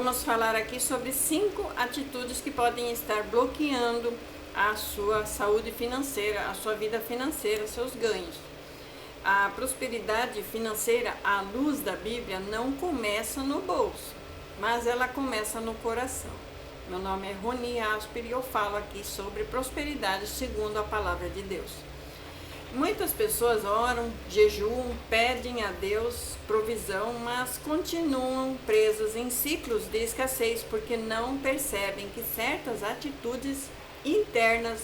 Vamos falar aqui sobre 5 atitudes que podem estar bloqueando a sua saúde financeira, a sua vida financeira, seus ganhos. A prosperidade financeira, à luz da Bíblia, não começa no bolso, mas ela começa no coração. Meu nome é Roni Asper e eu falo aqui sobre prosperidade segundo a palavra de Deus. Muitas pessoas oram, jejuam, pedem a Deus provisão, mas continuam presas em ciclos de escassez porque não percebem que certas atitudes internas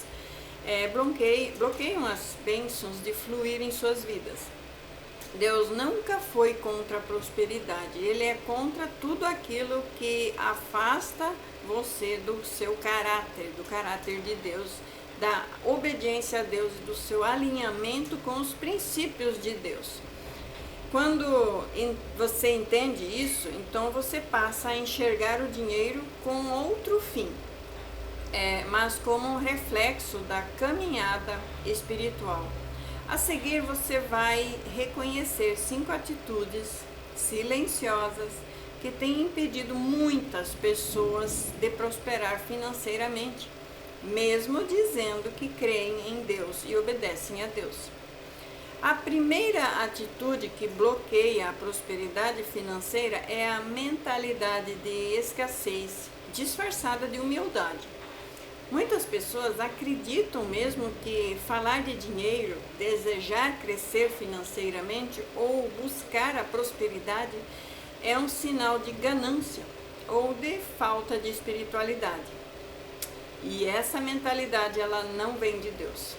bloqueiam as bênçãos de fluir em suas vidas. Deus nunca foi contra a prosperidade, Ele é contra tudo aquilo que afasta você do seu caráter, do caráter de Deus, da obediência a Deus, do seu alinhamento com os princípios de Deus. Quando você entende isso, então você passa a enxergar o dinheiro com outro fim, mas como um reflexo da caminhada espiritual. A seguir você vai reconhecer 5 atitudes silenciosas que têm impedido muitas pessoas de prosperar financeiramente, mesmo dizendo que creem em Deus e obedecem a Deus. A primeira atitude que bloqueia a prosperidade financeira é a mentalidade de escassez disfarçada de humildade. Muitas pessoas acreditam mesmo que falar de dinheiro, desejar crescer financeiramente ou buscar a prosperidade é um sinal de ganância ou de falta de espiritualidade. E essa mentalidade, ela não vem de Deus.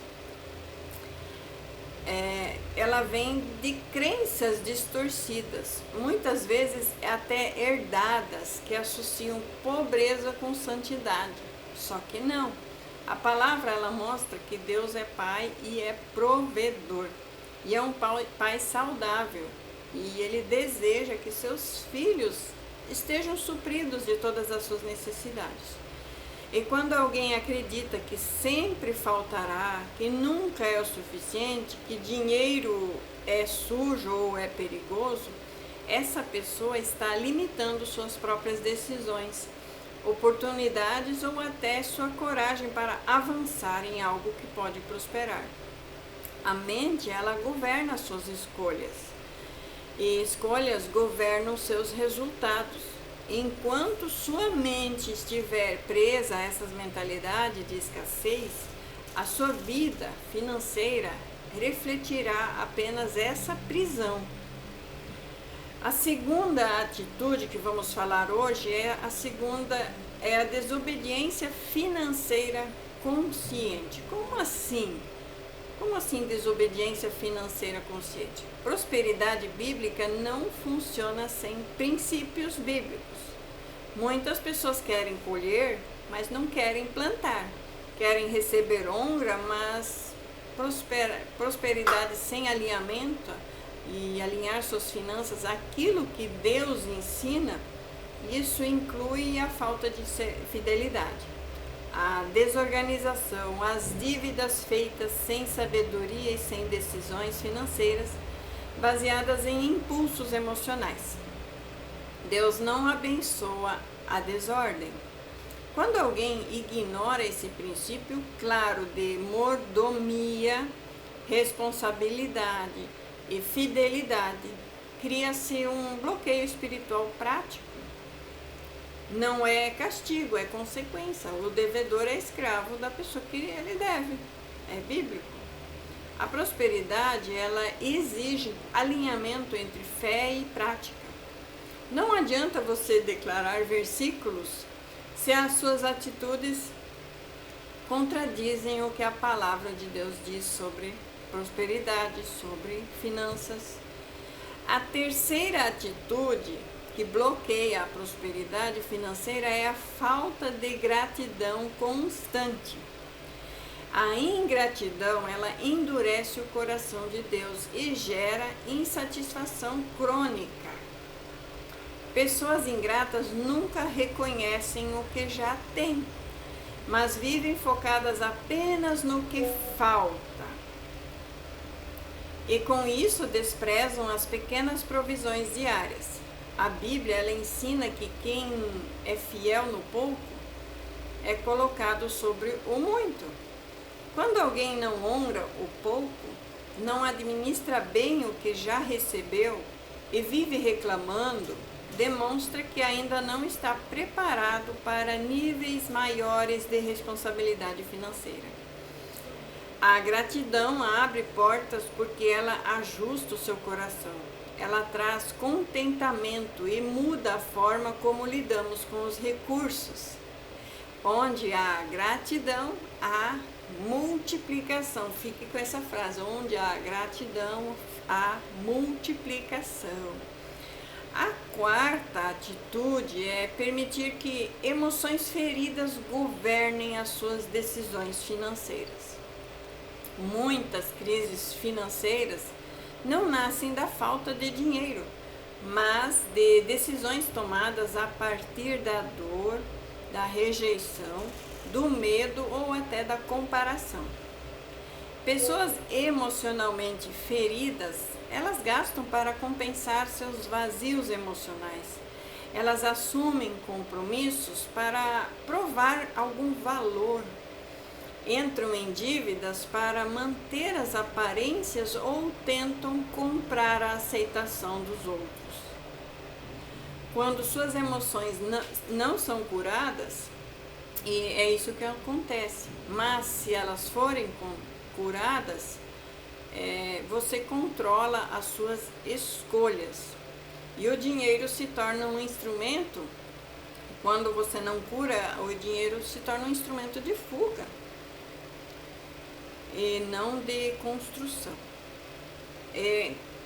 Ela vem de crenças distorcidas, muitas vezes até herdadas, que associam pobreza com santidade. Só que não. A palavra, ela mostra que Deus é Pai e é provedor. E é um pai saudável. E Ele deseja que seus filhos estejam supridos de todas as suas necessidades. E quando alguém acredita que sempre faltará, que nunca é o suficiente, que dinheiro é sujo ou é perigoso, essa pessoa está limitando suas próprias decisões, oportunidades ou até sua coragem para avançar em algo que pode prosperar. A mente, ela governa suas escolhas, e escolhas governam seus resultados. Enquanto sua mente estiver presa a essas mentalidades de escassez, a sua vida financeira refletirá apenas essa prisão. A segunda atitude que vamos falar hoje é a desobediência financeira consciente. Como assim? Como assim desobediência financeira consciente? Prosperidade bíblica não funciona sem princípios bíblicos. Muitas pessoas querem colher, mas não querem plantar. Querem receber honra, mas prosperidade sem alinhamento e alinhar suas finanças àquilo que Deus ensina, isso inclui a falta de fidelidade. A desorganização, as dívidas feitas sem sabedoria e sem decisões financeiras, baseadas em impulsos emocionais. Deus não abençoa a desordem. Quando alguém ignora esse princípio claro de mordomia, responsabilidade e fidelidade, cria-se um bloqueio espiritual prático. Não é castigo, é consequência. O devedor é escravo da pessoa que ele deve. É bíblico. A prosperidade, ela exige alinhamento entre fé e prática. Não adianta você declarar versículos se as suas atitudes contradizem o que a palavra de Deus diz sobre prosperidade, sobre finanças. A terceira atitude que bloqueia a prosperidade financeira é a falta de gratidão constante. A ingratidão, ela endurece o coração de Deus e gera insatisfação crônica. Pessoas ingratas nunca reconhecem o que já têm, mas vivem focadas apenas no que falta. E com isso desprezam as pequenas provisões diárias. A Bíblia, ela ensina que quem é fiel no pouco é colocado sobre o muito. Quando alguém não honra o pouco, não administra bem o que já recebeu e vive reclamando, demonstra que ainda não está preparado para níveis maiores de responsabilidade financeira. A gratidão abre portas porque ela ajusta o seu coração. Ela traz contentamento e muda a forma como lidamos com os recursos. Onde há gratidão, há multiplicação. Fique com essa frase: onde há gratidão, há multiplicação. A quarta atitude é permitir que emoções feridas governem as suas decisões financeiras. Muitas crises financeiras não nascem da falta de dinheiro, mas de decisões tomadas a partir da dor, da rejeição, do medo ou até da comparação. Pessoas emocionalmente feridas, elas gastam para compensar seus vazios emocionais. Elas assumem compromissos para provar algum valor. Entram em dívidas para manter as aparências ou tentam comprar a aceitação dos outros. Quando suas emoções não são curadas, e é isso que acontece, mas se elas forem curadas, você controla as suas escolhas. E o dinheiro se torna um instrumento, quando você não cura, o dinheiro se torna um instrumento de fuga e não de construção.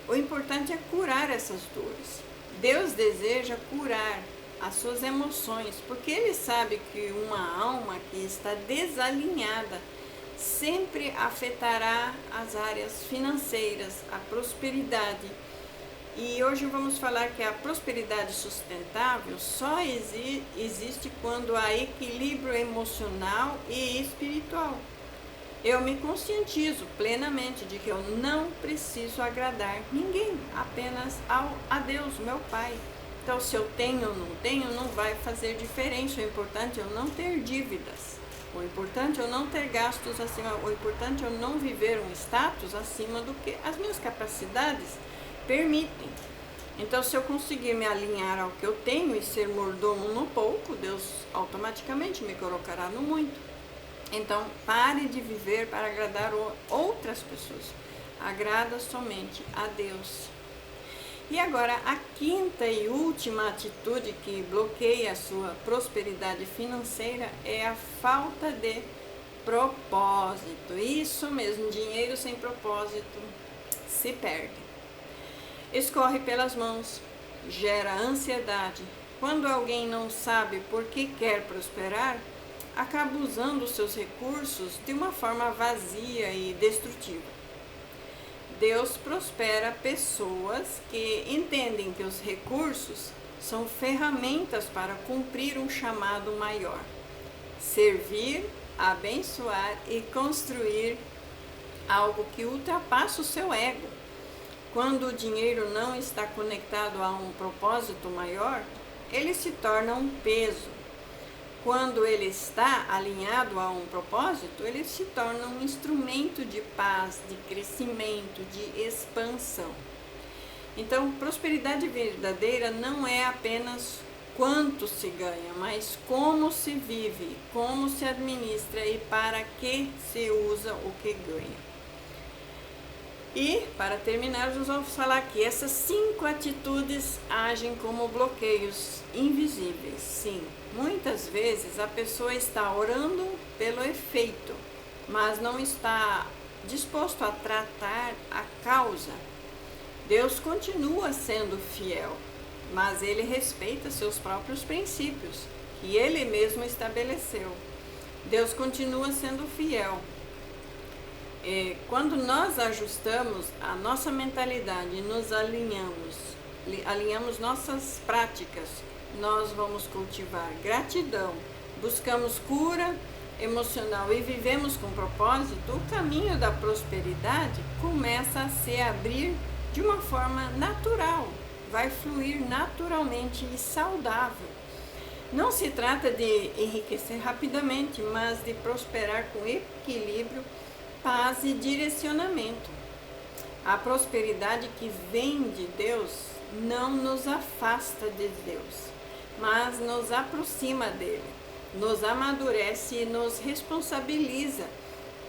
O importante é curar essas dores. Deus deseja curar as suas emoções, porque Ele sabe que uma alma que está desalinhada sempre afetará as áreas financeiras, a prosperidade. E hoje vamos falar que a prosperidade sustentável só existe quando há equilíbrio emocional e espiritual. Eu me conscientizo plenamente de que eu não preciso agradar ninguém, apenas a Deus, meu Pai. Então, se eu tenho ou não tenho, não vai fazer diferença. O importante é eu não ter dívidas. O importante é eu não ter gastos acima. O importante é eu não viver um status acima do que as minhas capacidades permitem. Então, se eu conseguir me alinhar ao que eu tenho e ser mordomo no pouco, Deus automaticamente me colocará no muito. Então, pare de viver para agradar outras pessoas. Agrada somente a Deus. E agora, a quinta e última atitude que bloqueia a sua prosperidade financeira é a falta de propósito. Isso mesmo, dinheiro sem propósito se perde. Escorre pelas mãos, gera ansiedade. Quando alguém não sabe por que quer prosperar, acaba usando os seus recursos de uma forma vazia e destrutiva. Deus prospera pessoas que entendem que os recursos são ferramentas para cumprir um chamado maior. Servir, abençoar e construir algo que ultrapassa o seu ego. Quando o dinheiro não está conectado a um propósito maior, ele se torna um peso. Quando ele está alinhado a um propósito, ele se torna um instrumento de paz, de crescimento, de expansão. Então, prosperidade verdadeira não é apenas quanto se ganha, mas como se vive, como se administra e para que se usa o que ganha. E, para terminar, nós vamos falar que essas 5 atitudes agem como bloqueios invisíveis. Sim, muitas vezes a pessoa está orando pelo efeito, mas não está disposto a tratar a causa. Deus continua sendo fiel, mas Ele respeita seus próprios princípios, que Ele mesmo estabeleceu. Deus continua sendo fiel. Quando nós ajustamos a nossa mentalidade e nos alinhamos nossas práticas, nós vamos cultivar gratidão, buscamos cura emocional e vivemos com propósito, o caminho da prosperidade começa a se abrir de uma forma natural. vai fluir naturalmente e saudável. Não se trata de enriquecer rapidamente, mas de prosperar com equilíbrio, paz e direcionamento. A prosperidade que vem de Deus não nos afasta de Deus, mas nos aproxima dele, nos amadurece e nos responsabiliza.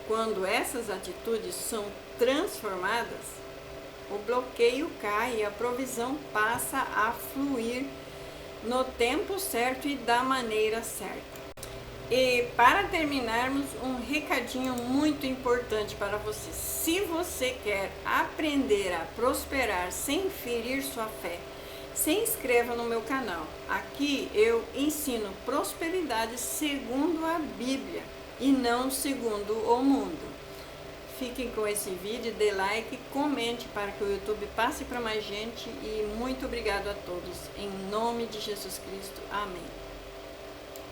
Quando essas atitudes são transformadas, o bloqueio cai e a provisão passa a fluir no tempo certo e da maneira certa. E para terminarmos, um recadinho muito importante para você. Se você quer aprender a prosperar sem ferir sua fé, se inscreva no meu canal. Aqui eu ensino prosperidade segundo a Bíblia e não segundo o mundo. Fiquem com esse vídeo, dê like, comente para que o YouTube passe para mais gente e muito obrigado a todos. Em nome de Jesus Cristo. Amém.